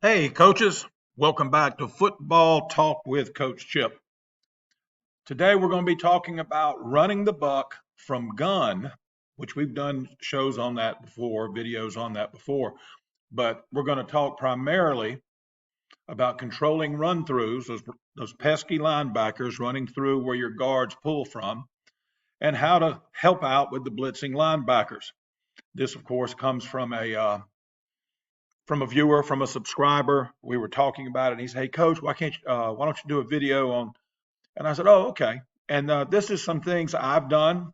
Hey, coaches, welcome back to Football Talk with Coach Chip. Today we're going to be talking about running the buck from gun, which we've done shows on that before, videos on that before, but we're going to talk primarily about controlling run throughs, those pesky linebackers running through where your guards pull from, and how to help out with the blitzing linebackers. This, of course, comes from a viewer, from a subscriber. We were talking about it, and he said, "Hey, Coach, why don't you do a video on?" And I said, "Oh, okay." And this is some things I've done,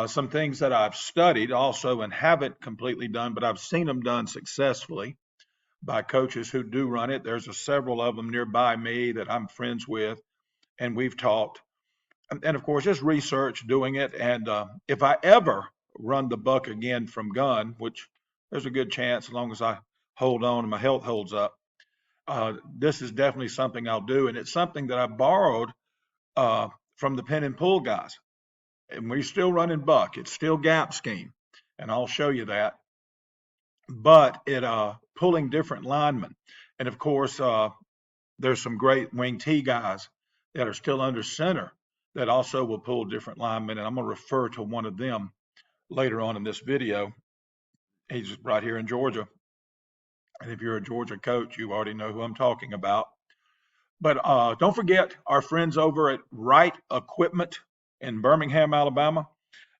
some things that I've studied also and haven't completely done, but I've seen them done successfully by coaches who do run it. There's several of them nearby me that I'm friends with, and we've talked. And of course, just research doing it. And if I ever run the buck again from gun, which there's a good chance as long as I hold on and my health holds up, this is definitely something I'll do. And it's something that I borrowed from the pin and pull guys. And we're still running buck. It's still gap scheme. And I'll show you that. But it pulling different linemen. And of course, there's some great wing T guys that are still under center that also will pull different linemen. And I'm going to refer to one of them later on in this video. He's right here in Georgia. And if you're a Georgia coach, you already know who I'm talking about. But don't forget our friends over at Right Equipment in Birmingham, Alabama.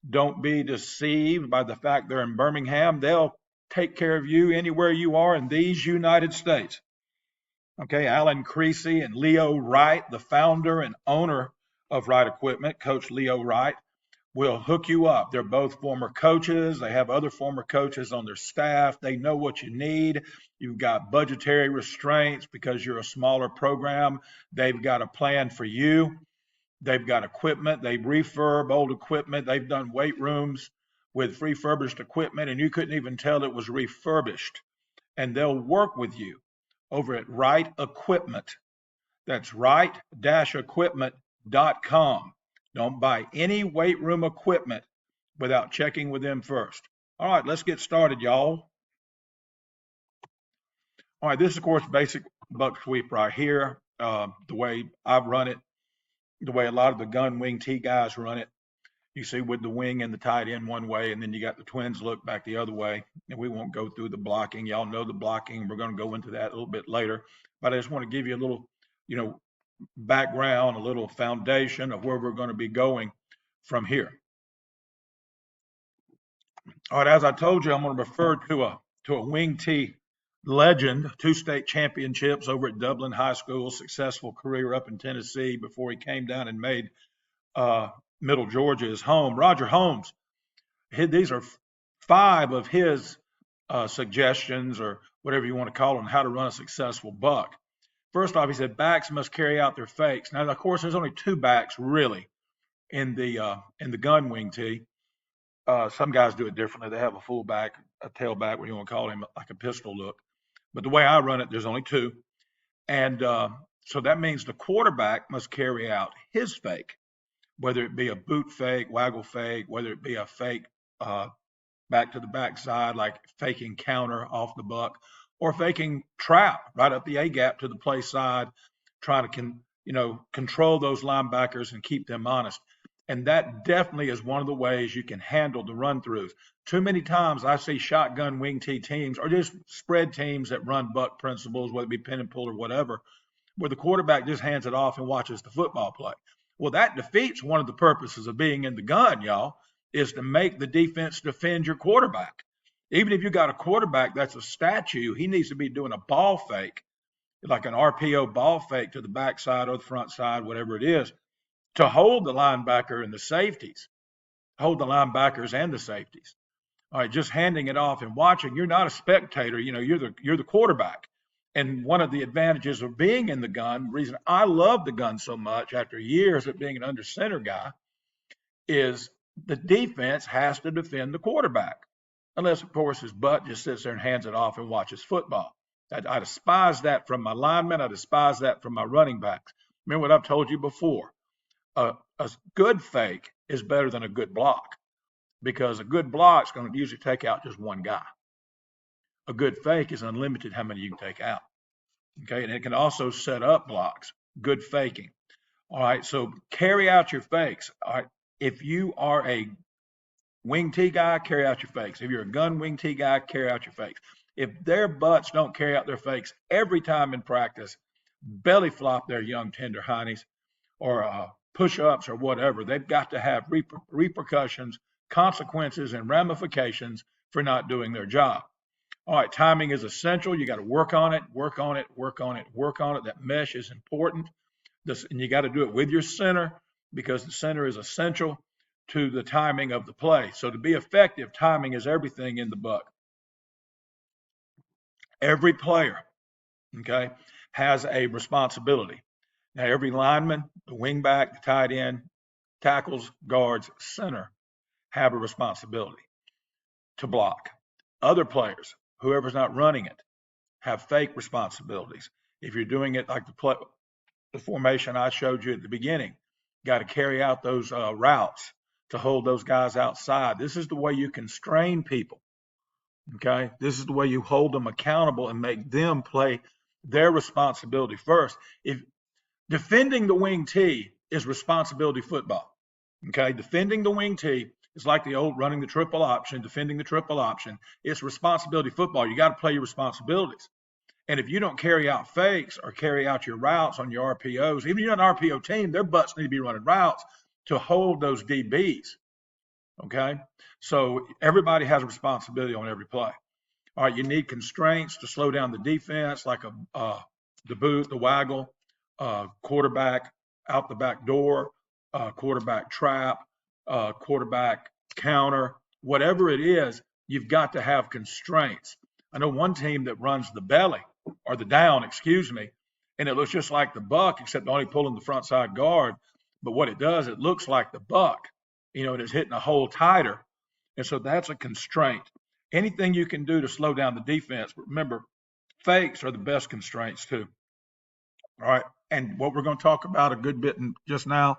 Don't be deceived by the fact they're in Birmingham. They'll take care of you anywhere you are in these United States. Okay, Alan Creasy and Leo Wright, the founder and owner of Right Equipment, Coach Leo Wright, will hook you up. They're both former coaches. They have other former coaches on their staff. They know what you need. You've got budgetary restraints because you're a smaller program. They've got a plan for you. They've got equipment. They refurb old equipment. They've done weight rooms with refurbished equipment, and you couldn't even tell it was refurbished. And they'll work with you over at Right Equipment. That's right-equipment.com. Don't buy any weight room equipment without checking with them first. All right, let's get started, y'all. All right, this is, of course, basic buck sweep right here. The way I've run it, the way a lot of the gun wing T guys run it. You see with the wing and the tight end one way, and then you got the twins look back the other way. And we won't go through the blocking. Y'all know the blocking. We're going to go into that a little bit later. But I just want to give you a little, background, a little foundation of where we're going to be going from here. All right, as I told you, I'm going to refer to a wing T legend, 2 state championships over at Dublin High School, successful career up in Tennessee before he came down and made Middle Georgia his home. Roger Holmes. These are 5 of his suggestions, or whatever you want to call them, how to run a successful buck. First off, he said backs must carry out their fakes. Now, of course, there's only 2 backs really in the gun wing T. Some guys do it differently. They have a fullback, a tailback, what you want to call him, like a pistol look. But the way I run it, there's only 2. And so that means the quarterback must carry out his fake, whether it be a boot fake, waggle fake, whether it be a fake back to the backside, like faking counter off the buck, or faking trap right up the A gap to the play side, trying to control those linebackers and keep them honest. And that definitely is one of the ways you can handle the run throughs. Too many times I see shotgun wing T teams or just spread teams that run buck principles, whether it be pin and pull or whatever, where the quarterback just hands it off and watches the football play. Well, that defeats one of the purposes of being in the gun, y'all, is to make the defense defend your quarterback. Even if you got a quarterback that's a statue, he needs to be doing a ball fake, like an RPO ball fake to the backside or the front side, whatever it is, to hold the linebacker and the safeties, hold the linebackers and the safeties. All right, just handing it off and watching. You're not a spectator. You're the quarterback. And one of the advantages of being in the gun, the reason I love the gun so much after years of being an under center guy, is the defense has to defend the quarterback. Unless, of course, his butt just sits there and hands it off and watches football. I despise that from my linemen. I despise that from my running backs. Remember what I've told you before. A good fake is better than a good block, because a good block is going to usually take out just one guy. A good fake is unlimited how many you can take out. Okay, and it can also set up blocks. Good faking. All right, so carry out your fakes. All right, if you are a wing T guy, carry out your fakes. If you're a gun wing T guy, carry out your fakes. If their butts don't carry out their fakes every time in practice, belly flop their young tender honeys or push-ups or whatever. They've got to have repercussions, consequences, and ramifications for not doing their job. All right, timing is essential. You got to work on it, work on it, work on it, work on it. That mesh is important. And you got to do it with your center because the center is essential to the timing of the play. So to be effective, timing is everything in the buck. Every player, okay, has a responsibility. Now, every lineman, the wingback, the tight end, tackles, guards, center have a responsibility to block. Other players, whoever's not running it, have fake responsibilities. If you're doing it like the formation I showed you at the beginning, you got to carry out those routes to hold those guys outside. This is the way you constrain people. Okay, this is the way you hold them accountable and make them play their responsibility first. If defending the wing T is responsibility football, okay, defending the wing T is like the old running the triple option, defending the triple option. It's responsibility football. You got to play your responsibilities. And if you don't carry out fakes or carry out your routes on your RPOs, even if you're an RPO team, their butts need to be running routes to hold those DBs. Okay, so everybody has a responsibility on every play. All right, you need constraints to slow down the defense, like the boot, the waggle, quarterback out the back door, quarterback trap, quarterback counter, whatever it is, you've got to have constraints. I know one team that runs the belly or the down, excuse me, and it looks just like the buck, except only pulling the front side guard. But what it does, it looks like the buck, and it's hitting a hole tighter. And so that's a constraint. Anything you can do to slow down the defense, but remember, fakes are the best constraints too. All right. And what we're going to talk about a good bit just now,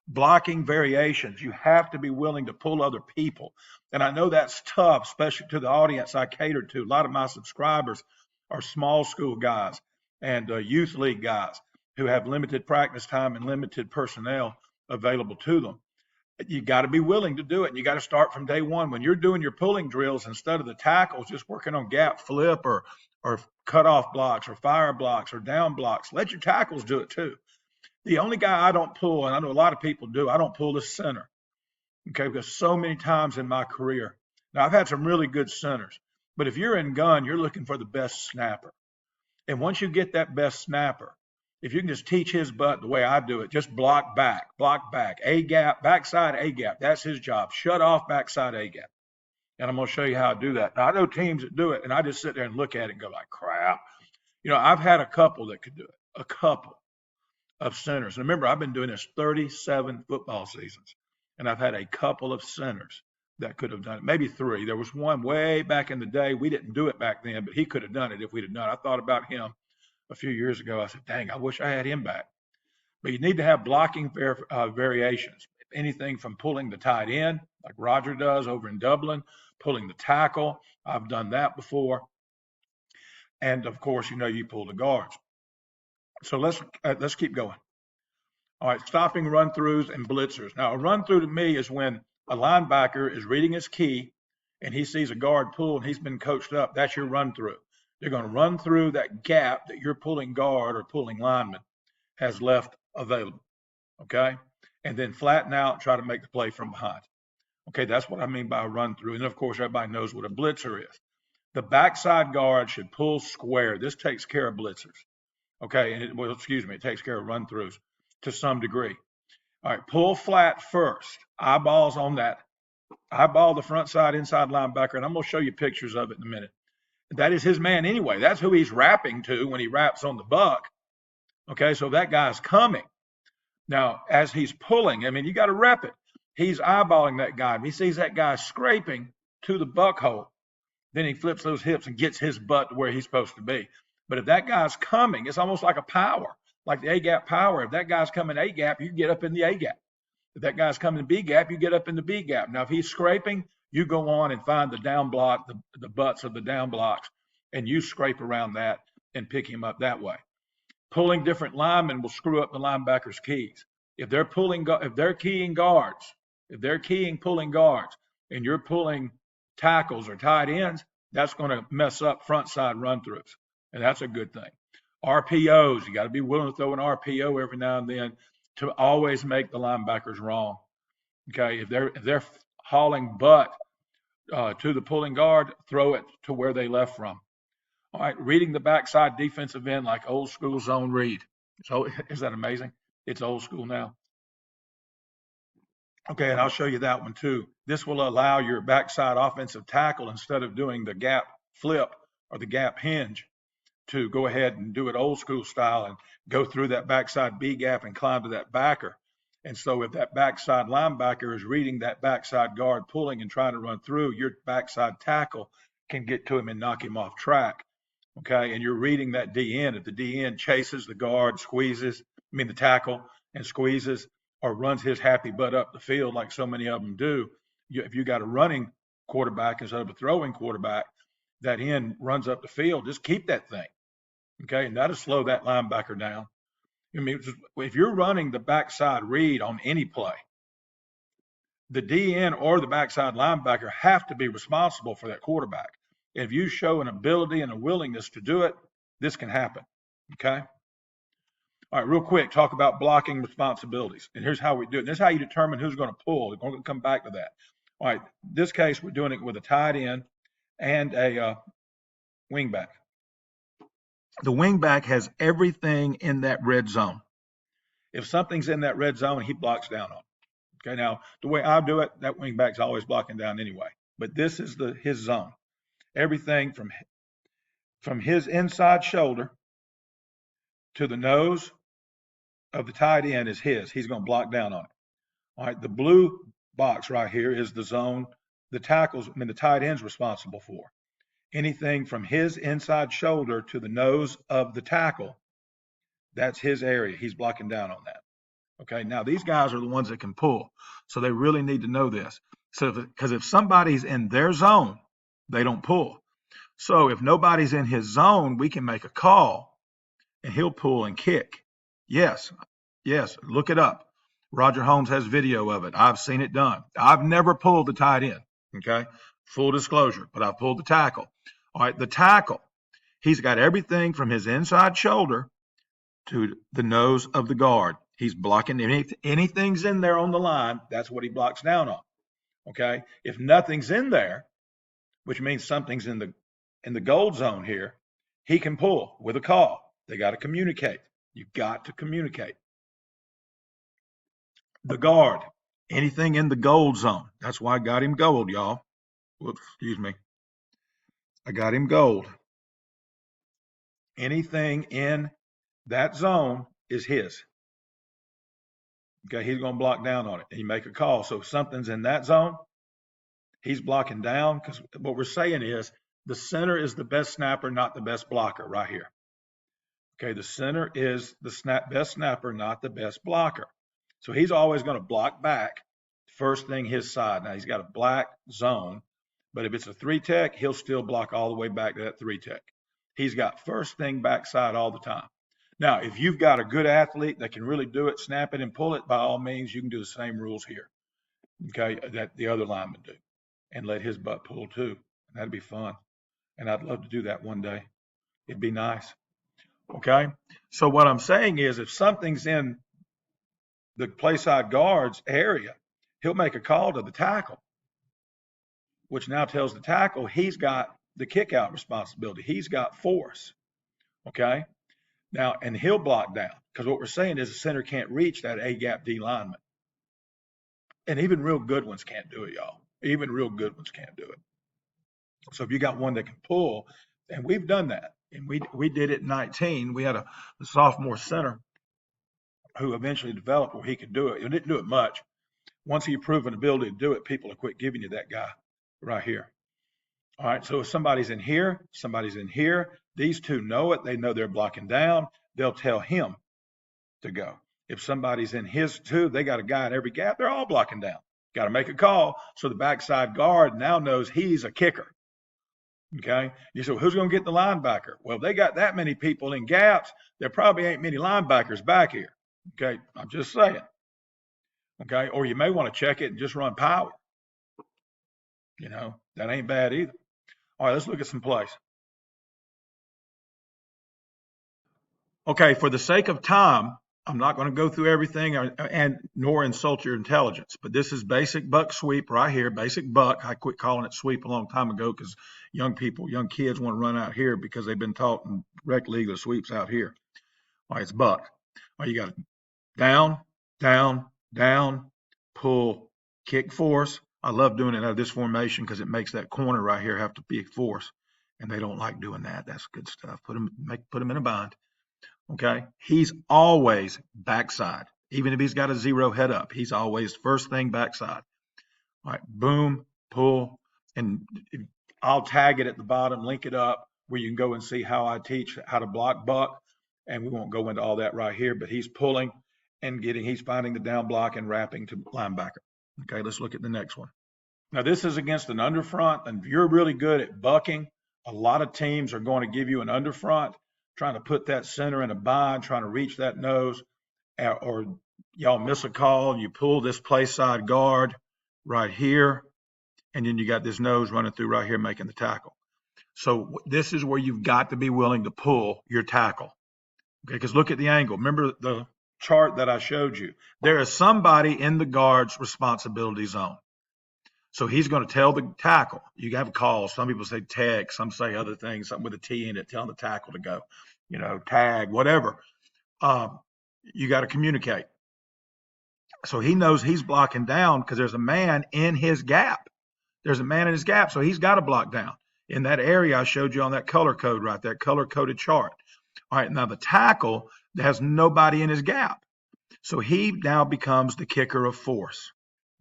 blocking variations. You have to be willing to pull other people. And I know that's tough, especially to the audience I cater to. A lot of my subscribers are small school guys and youth league guys who have limited practice time and limited personnel available to them. You got to be willing to do it. And you got to start from day one. When you're doing your pulling drills, instead of the tackles, just working on gap flip or cutoff blocks or fire blocks or down blocks, let your tackles do it too. The only guy I don't pull, and I know a lot of people do, I don't pull the center. Okay, because so many times in my career, now I've had some really good centers, but if you're in gun, you're looking for the best snapper. And once you get that best snapper, if you can just teach his butt the way I do it, just block back, A gap, backside A gap. That's his job. Shut off backside A gap. And I'm going to show you how to do that. Now, I know teams that do it, and I just sit there and look at it and go like, crap. I've had a couple that could do it, a couple of centers. And remember, I've been doing this 37 football seasons, and I've had a couple of centers that could have done it, maybe three. There was one way back in the day. We didn't do it back then, but he could have done it if we'd have done it. I thought about him a few years ago. I said, dang, I wish I had him back. But you need to have blocking variations. Anything from pulling the tight end, like Roger does over in Dublin, pulling the tackle. I've done that before. And of course, you pull the guards. So let's keep going. All right, stopping run throughs and blitzers. Now, a run through to me is when a linebacker is reading his key and he sees a guard pull and he's been coached up. That's your run through. They're going to run through that gap that your pulling guard or pulling lineman has left available. Okay, and then flatten out, try to make the play from behind. Okay, that's what I mean by a run through. And of course, everybody knows what a blitzer is. The backside guard should pull square. This takes care of blitzers. Okay, and it takes care of run throughs to some degree. All right, pull flat first. Eyeballs on that. Eyeball the front side inside linebacker, and I'm going to show you pictures of it in a minute. That is his man anyway. That's who he's wrapping to when he wraps on the buck. Okay, so that guy's coming. Now, as he's pulling, you got to rep it. He's eyeballing that guy. If he sees that guy scraping to the buck hole, then he flips those hips and gets his butt to where he's supposed to be. But if that guy's coming, it's almost like a power, like the A-gap power. If that guy's coming A-gap, you get up in the A-gap. If that guy's coming B-gap, you get up in the B-gap. Now, if he's scraping, you go on and find the down block, the butts of the down blocks, and you scrape around that, and pick him up that way. Pulling different linemen will screw up the linebacker's keys. If they're keying guards, if they're keying pulling guards, and you're pulling tackles or tight ends, that's going to mess up front side run throughs, and that's a good thing. RPOs, you got to be willing to throw an RPO every now and then to always make the linebackers wrong. Okay, if they're hauling butt to the pulling guard, throw it to where they left from. All right, reading the backside defensive end like old school zone read. So is that amazing? It's old school now. Okay, and I'll show you that one too. This will allow your backside offensive tackle, instead of doing the gap flip or the gap hinge, to go ahead and do it old school style and go through that backside B gap and climb to that backer. And so if that backside linebacker is reading that backside guard pulling and trying to run through, your backside tackle can get to him and knock him off track. Okay, and you're reading that DN. If the DN chases the guard, the tackle, and squeezes, or runs his happy butt up the field like so many of them do, if you got a running quarterback instead of a throwing quarterback, that end runs up the field, just keep that thing. Okay, and that'll slow that linebacker down. I mean, if you're running the backside read on any play, the DN or the backside linebacker have to be responsible for that quarterback. If you show an ability and a willingness to do it, this can happen. Okay. All right, real quick, talk about blocking responsibilities. And here's how we do it. And this is how you determine who's going to pull. We're going to come back to that. All right, this case, we're doing it with a tight end and a wingback. The wingback has everything in that red zone. If something's in that red zone, he blocks down on it. Okay, now the way I do it, that wingback's always blocking down anyway. But this is his zone. Everything from his inside shoulder to the nose of the tight end is his. He's going to block down on it. All right, the blue box right here is the zone the tight end's responsible for. Anything from his inside shoulder to the nose of the tackle, that's his area. He's blocking down on that. Okay, now these guys are the ones that can pull, so they really need to know this. So, because if somebody's in their zone, they don't pull. So if nobody's in his zone, we can make a call and he'll pull and kick. Yes, look it up. Roger Holmes has video of it. I've seen it done. I've never pulled the tight end, okay? Full disclosure, but I've pulled the tackle. All right, the tackle, he's got everything from his inside shoulder to the nose of the guard. He's blocking anything's in there on the line, that's what he blocks down on, okay? If nothing's in there, which means something's in the gold zone here, he can pull with a call. They got to communicate. You've got to communicate. The guard, anything in the gold zone. That's why I got him gold, y'all. Whoops, excuse me. I got him gold. Anything in that zone is his. Okay, he's going to block down on it. And you make a call. So if something's in that zone, he's blocking down, because what we're saying is the center is the best snapper, not the best blocker right here. Okay, the center is the best snapper, not the best blocker. So he's always going to block back first thing his side. Now he's got a black zone, but if it's a 3-tech, he'll still block all the way back to that 3-tech. He's got first thing backside all the time. Now, if you've got a good athlete that can really do it, snap it and pull it, by all means, you can do the same rules here, okay, that the other linemen do, and let his butt pull too. That'd be fun. And I'd love to do that one day. It'd be nice. Okay. So what I'm saying is, if something's in the play side guard's area, he'll make a call to the tackle, which now tells the tackle he's got the kick out responsibility. He's got force. Okay. Now, and he'll block down, because what we're saying is the center can't reach that A gap D lineman. And even real good ones can't do it, y'all. Even real good ones can't do it. So if you got one that can pull, and we've done that, and we did it in 19. We had a sophomore center who eventually developed where he could do it. He didn't do it much. Once he proved an ability to do it, people will quit giving you that guy right here. All right, so if somebody's in here, these two know it. They know they're blocking down. They'll tell him to go. If somebody's in his too, they got a guy in every gap. They're all blocking down. Got to make a call. So the backside guard now knows he's a kicker. Okay. You say, well, who's going to get the linebacker? Well, they got that many people in gaps. There probably ain't many linebackers back here. Okay. I'm just saying. Okay. Or you may want to check it and just run power. That ain't bad either. All right. Let's look at some plays. Okay. For the sake of time, I'm not going to go through everything and nor insult your intelligence, but this is basic buck sweep right here. Basic buck. I quit calling it sweep a long time ago because young kids want to run out here because they've been taught in rec league the sweeps out here. All right, it's buck. All right, you got down, down, down, pull, kick, force. I love doing it out of this formation because it makes that corner right here have to be force, and they don't like doing that. That's good stuff. Put them in a bind. Okay, he's always backside, even if he's got a zero head up. He's always first thing backside. All right, boom, pull, and I'll tag it at the bottom, link it up where you can go and see how I teach how to block buck. And we won't go into all that right here, but he's pulling and he's finding the down block and wrapping to linebacker. Okay, let's look at the next one. Now this is against an underfront, and if you're really good at bucking, a lot of teams are going to give you an underfront, trying to put that center in a bind, trying to reach that nose, or y'all miss a call and you pull this play side guard right here, and then you got this nose running through right here making the tackle. So this is where you've got to be willing to pull your tackle. Okay, because look at the angle. Remember the chart that I showed you. There is somebody in the guard's responsibility zone. So he's going to tell the tackle. You have a call. Some people say tag, some say other things, something with a T in it, telling the tackle to go, tag, whatever. You got to communicate. So he knows he's blocking down because there's a man in his gap. There's a man in his gap, so he's got to block down in that area I showed you on that color code right there, color-coded chart. All right, now the tackle has nobody in his gap. So he now becomes the kicker of force.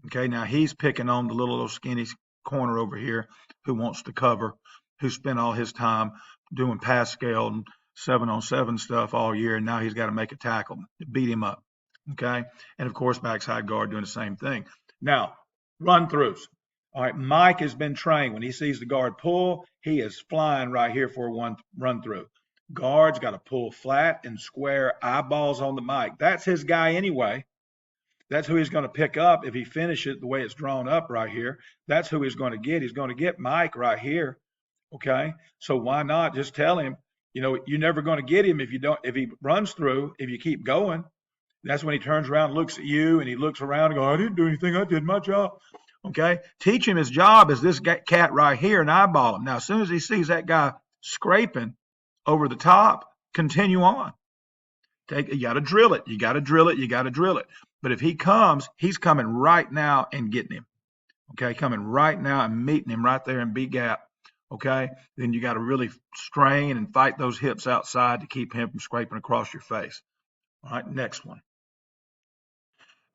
Okay, now he's picking on the little skinny corner over here who wants to cover, who spent all his time doing pass scale and 7-on-7 stuff all year, and now he's got to make a tackle to beat him up. Okay, and of course, backside guard doing the same thing. Now, run throughs. All right, Mike has been trained. When he sees the guard pull, he is flying right here for one run through. Guard's got to pull flat and square, eyeballs on the mic. That's his guy anyway. That's who he's going to pick up if he finishes the way it's drawn up right here. That's who he's going to get. He's going to get Mike right here. Okay. So why not just tell him, you're never going to get him if he runs through, if you keep going. That's when he turns around and looks at you and he looks around and goes, I didn't do anything. I did my job. Okay. Teach him his job is this cat right here and eyeball him. Now, as soon as he sees that guy scraping over the top, continue on. You got to drill it. You got to drill it. You got to drill it. But if he comes, he's coming right now and getting him. Okay. Coming right now and meeting him right there in B gap. Okay. Then you got to really strain and fight those hips outside to keep him from scraping across your face. All right. Next one.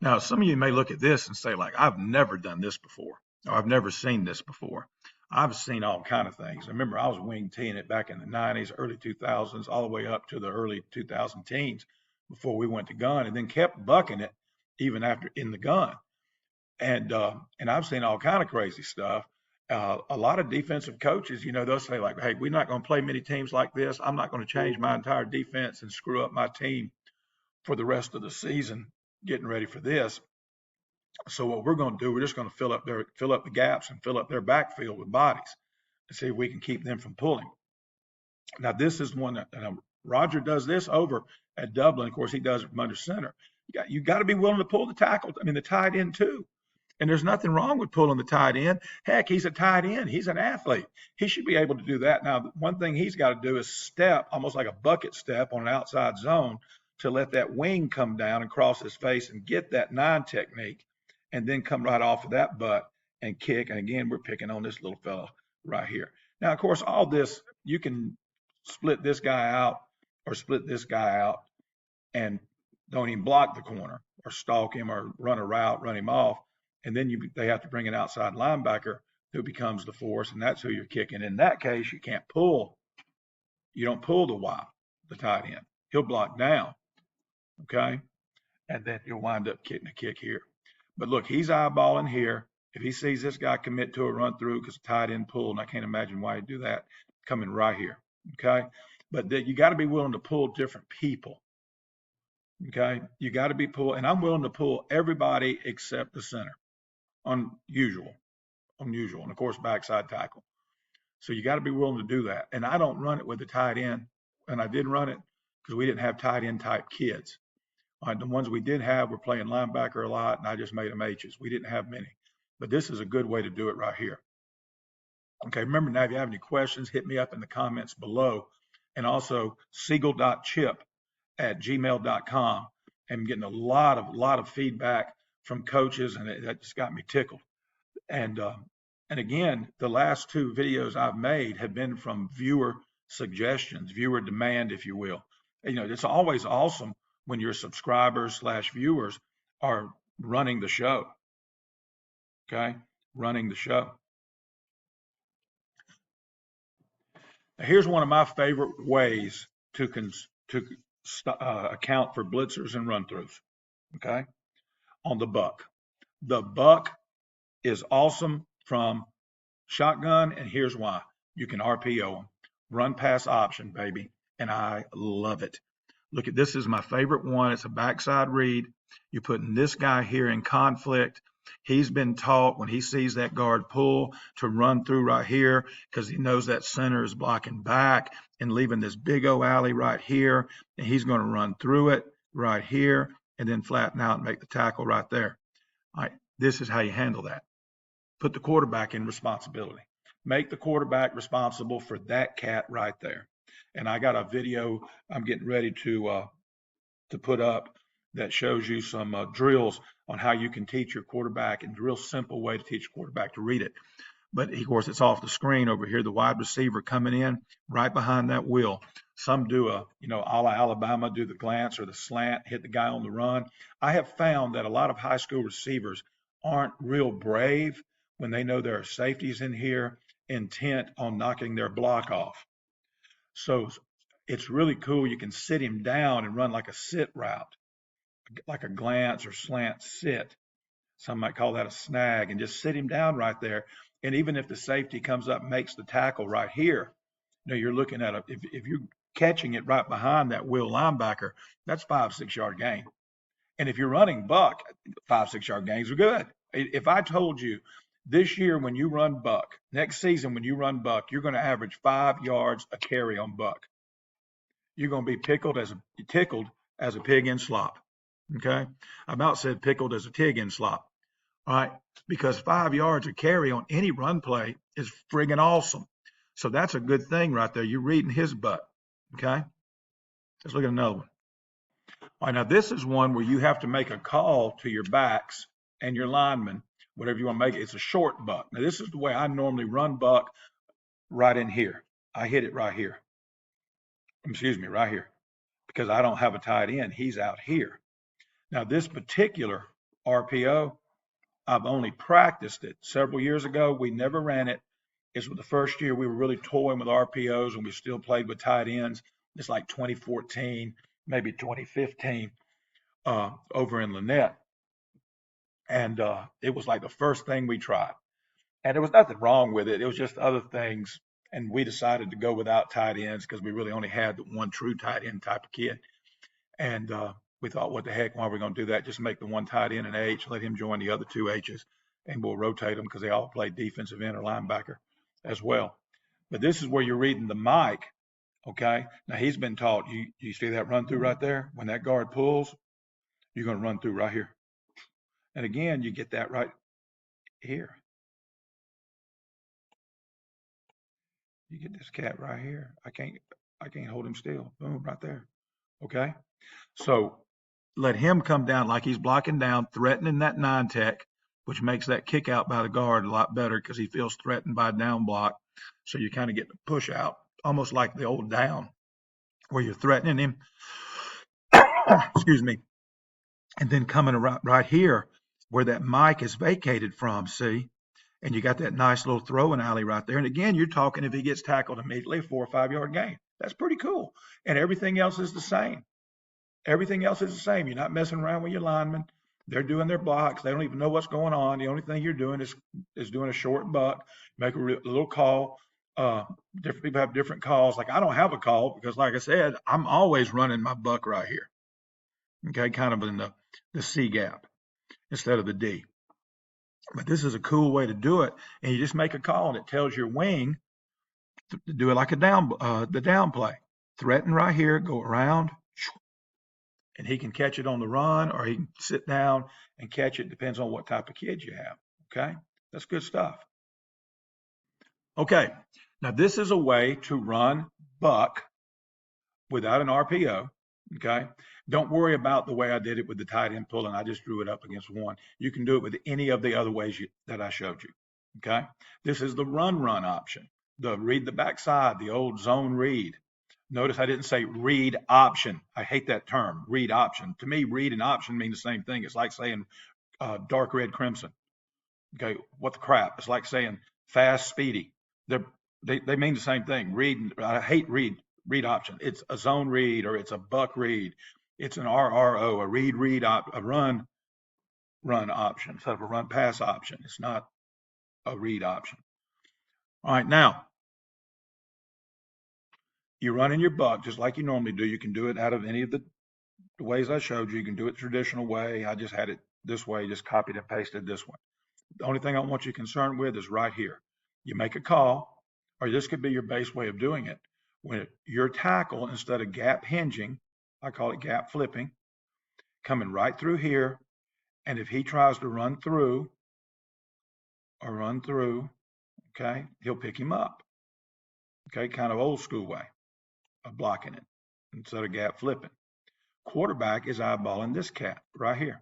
Now, some of you may look at this and say, like, I've never done this before, or I've never seen this before. I've seen all kind of things. Remember, I was wing teeing it back in the 90s, early 2000s, all the way up to the early 2000 teens before we went to gun, and then kept bucking it even after in the gun. And I've seen all kind of crazy stuff. A lot of defensive coaches, they'll say like, hey, we're not going to play many teams like this. I'm not going to change my entire defense and screw up my team for the rest of the season getting ready for this. So what we're going to do, we're just going to fill up the gaps and fill up their backfield with bodies and see if we can keep them from pulling. Now, this is one that Roger does this over at Dublin. Of course, he does it from under center. You got to be willing to pull the tackle. I mean, the tight end too. And there's nothing wrong with pulling the tight end. Heck, he's a tight end. He's an athlete. He should be able to do that. Now, one thing he's got to do is step, almost like a bucket step on an outside zone to let that wing come down and cross his face and get that 9 technique and then come right off of that butt and kick. And again, we're picking on this little fella right here. Now, of course, all this, you can split this guy out or split this guy out and don't even block the corner or stalk him or run a route, run him off. And then they have to bring an outside linebacker who becomes the force, and that's who you're kicking. In that case, you can't pull. You don't pull the tight end. He'll block down, okay? And then you'll wind up getting a kick here. But look, he's eyeballing here. If he sees this guy commit to a run through because tight end pull, and I can't imagine why he'd do that, coming right here. Okay. But you got to be willing to pull different people. Okay. You got to be pull, and I'm willing to pull everybody except the center. Unusual. And of course, backside tackle. So you got to be willing to do that. And I don't run it with the tight end. And I did run it because we didn't have tight end type kids. The ones we did have were playing linebacker a lot, and I just made them H's. We didn't have many. But this is a good way to do it right here. Okay, remember now, if you have any questions, hit me up in the comments below. And also, siegel.chip@gmail.com. I'm getting a lot of feedback from coaches, and that just got me tickled. And again, the last two videos I've made have been from viewer suggestions, viewer demand, if you will. It's always awesome when your subscribers/viewers are running the show. Okay, running the show. Now, here's one of my favorite ways to account for blitzers and run-throughs. Okay, on the buck. The buck is awesome from shotgun, and here's why. You can RPO them. Run pass option, baby. And I love it. Look at this is my favorite one. It's a backside read. You're putting this guy here in conflict. He's been taught when he sees that guard pull to run through right here because he knows that center is blocking back and leaving this big old alley right here. And he's going to run through it right here and then flatten out and make the tackle right there. All right, this is how you handle that. Put the quarterback in responsibility. Make the quarterback responsible for that cat right there. And I got a video I'm getting ready to put up that shows you some drills on how you can teach your quarterback, and a real simple way to teach a quarterback to read it. But of course, it's off the screen over here. The wide receiver coming in right behind that wheel. Some do a a la Alabama, do the glance or the slant, hit the guy on the run. I have found that a lot of high school receivers aren't real brave when they know there are safeties in here, intent on knocking their block off. So it's really cool. You can sit him down and run like a sit route, like a glance or slant sit. Some might call that a snag, and just sit him down right there. And even if the safety comes up and makes the tackle right here, you're looking at if you're catching it right behind that wheel linebacker, that's 5-6 yard gain. And if you're running buck, 5-6 yard gains are good. If I told you this year when you run buck, next season when you run buck, you're going to average 5 yards a carry on buck. You're going to be tickled as a pig in slop. Okay, I about said pickled as a pig in slop. All right, because 5 yards a carry on any run play is friggin' awesome. So that's a good thing right there. You're reading his butt. Okay, let's look at another one. All right, now this is one where you have to make a call to your backs and your linemen, whatever you want to make it. It's a short buck. Now this is the way I normally run buck, right in here. I hit it right here. Excuse me, right here, because I don't have a tight end. He's out here. Now this particular RPO, I've only practiced it several years ago. We never ran it. It's the first year we were really toying with RPOs, and we still played with tight ends. It's like 2014, maybe 2015, over in Lynette. And it was like the first thing we tried. And there was nothing wrong with it. It was just other things. And we decided to go without tight ends because we really only had one true tight end type of kid. And we thought, what the heck, why are we going to do that? Just make the one tight end an H, let him join the other two H's, and we'll rotate them because they all play defensive end or linebacker as well. But this is where you're reading the mic, okay? Now, he's been taught, you see that run through right there? When that guard pulls, you're going to run through right here. And again, you get that right here. You get this cat right here. I can't hold him still. Boom, right there. Okay? So let him come down like he's blocking down, threatening that 9-tech, which makes that kick out by the guard a lot better because he feels threatened by a down block. So you kind of get the push out, almost like the old down, where you're threatening him. Excuse me. And then coming right here where that mic is vacated from, see? And you got that nice little throwing alley right there. And again, you're talking if he gets tackled immediately, 4 or 5 yard gain. That's pretty cool. And everything else is the same. Everything else is the same. You're not messing around with your linemen. They're doing their blocks. They don't even know what's going on. The only thing you're doing is doing a short buck, make a little call. Uh, Different people have different calls. Like I don't have a call because, like I said, I'm always running my buck right here. Okay, kind of in the C gap instead of the D. But this is a cool way to do it, and you just make a call, and it tells your wing to do it like the down play. Threaten right here, go around, and he can catch it on the run, or he can sit down and catch it. Depends on what type of kid you have. Okay, that's good stuff. Okay, now this is a way to run buck without an RPO. Okay, don't worry about the way I did it with the tight end pulling. I just drew it up against one. You can do it with any of the other ways that I showed you. Okay, this is the run option. The read the backside, the old zone read. Notice I didn't say read option. I hate that term, read option. To me, read and option mean the same thing. It's like saying dark red crimson. Okay, what the crap? It's like saying fast speedy. They mean the same thing. Read. I hate read option. It's a zone read or it's a buck read. It's an RRO, a a run option instead of a run pass option. It's not a read option. All right, now you're running your buck just like you normally do. You can do it out of any of the ways I showed you. You can do it the traditional way. I just had it this way, just copied and pasted this one. The only thing I want you concerned with is right here. You make a call, or this could be your base way of doing it. When your tackle, instead of gap hinging, I call it gap flipping, coming right through here. And if he tries to run through, okay, he'll pick him up. Okay, kind of old school way of blocking it instead of gap flipping. Quarterback is eyeballing this cat right here.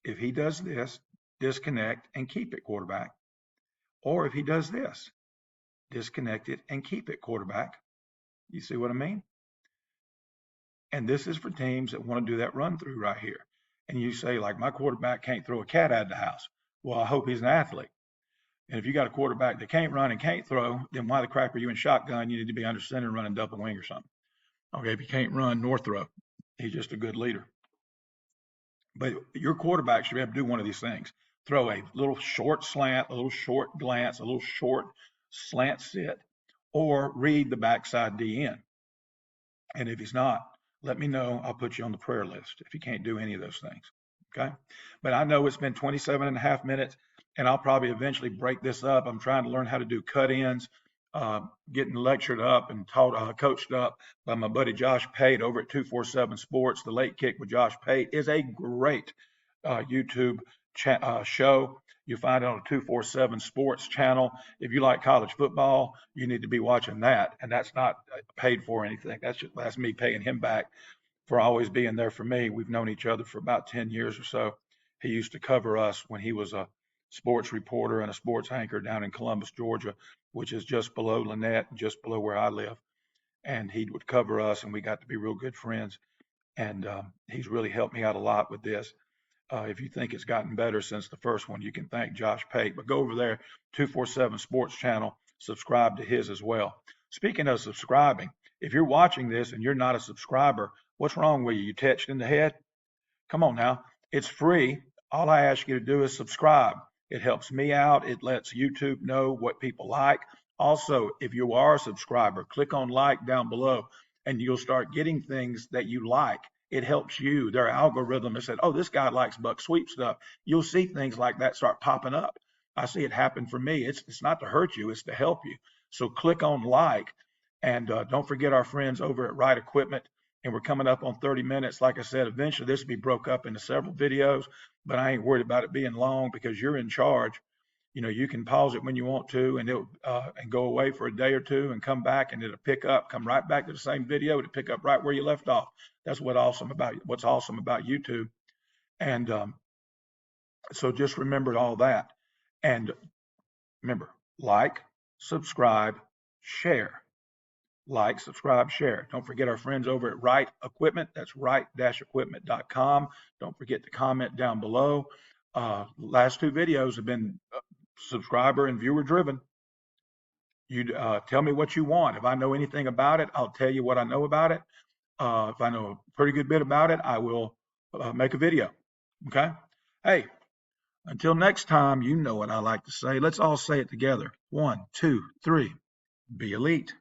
If he does this, disconnect and keep it, quarterback. Or if he does this, disconnect it and keep it, quarterback. You see what I mean? And this is for teams that want to do that run through right here. And you say, like, my quarterback can't throw a cat out of the house. Well, I hope he's an athlete. And if you got a quarterback that can't run and can't throw, then why the crap are you in shotgun? You need to be under center running double wing or something. Okay, if you can't run nor throw, he's just a good leader. But your quarterback should be able to do one of these things. Throw a little short slant, a little short glance, a little short slant sit, or read the backside DN. And if he's not, let me know. I'll put you on the prayer list if you can't do any of those things. Okay. But I know it's been 27 and a half minutes, and I'll probably eventually break this up. I'm trying to learn how to do cut ins, getting lectured up and taught, coached up by my buddy Josh Pate over at 247 Sports. The Late Kick with Josh Pate is a great YouTube show. You find it on the 247 Sports channel. If you like college football, you need to be watching that. And that's not paid for anything. That's me paying him back for always being there for me. We've known each other for about 10 years or so. He used to cover us when he was a sports reporter and a sports anchor down in Columbus, Georgia, which is just below Lynette, just below where I live. And he would cover us, and we got to be real good friends. And he's really helped me out a lot with this. If you think it's gotten better since the first one, you can thank Josh Pate. But go over there, 247 Sports channel, subscribe to his as well. Speaking of subscribing, if you're watching this and you're not a subscriber, what's wrong with you? You touched in the head? Come on now. It's free. All I ask you to do is subscribe. It helps me out. It lets YouTube know what people like. Also, if you are a subscriber, click on like down below and you'll start getting things that you like. It helps you. Their algorithm has said, oh, this guy likes buck sweep stuff. You'll see things like that start popping up. I see it happen for me. It's not to hurt you, it's to help you. So click on like, and don't forget our friends over at Right Equipment. And we're coming up on 30 minutes. Like I said, eventually this will be broke up into several videos, but I ain't worried about it being long because you're in charge. You know, you can pause it when you want to, and it'll and go away for a day or two and come back, and it'll pick up, come right back to the same video to pick up right where you left off. That's what's awesome about YouTube. And so just remember all that. And remember, like, subscribe, share. Like, subscribe, share. Don't forget our friends over at Right Equipment. That's right-equipment.com. Don't forget to comment down below. Last two videos have been subscriber and viewer driven. You tell me what you want. If I know anything about it, I'll tell you what I know about it. If I know a pretty good bit about it, I will make a video. Okay. Hey, until next time, you know what I like to say. Let's all say it together. 1, 2, 3. Be elite.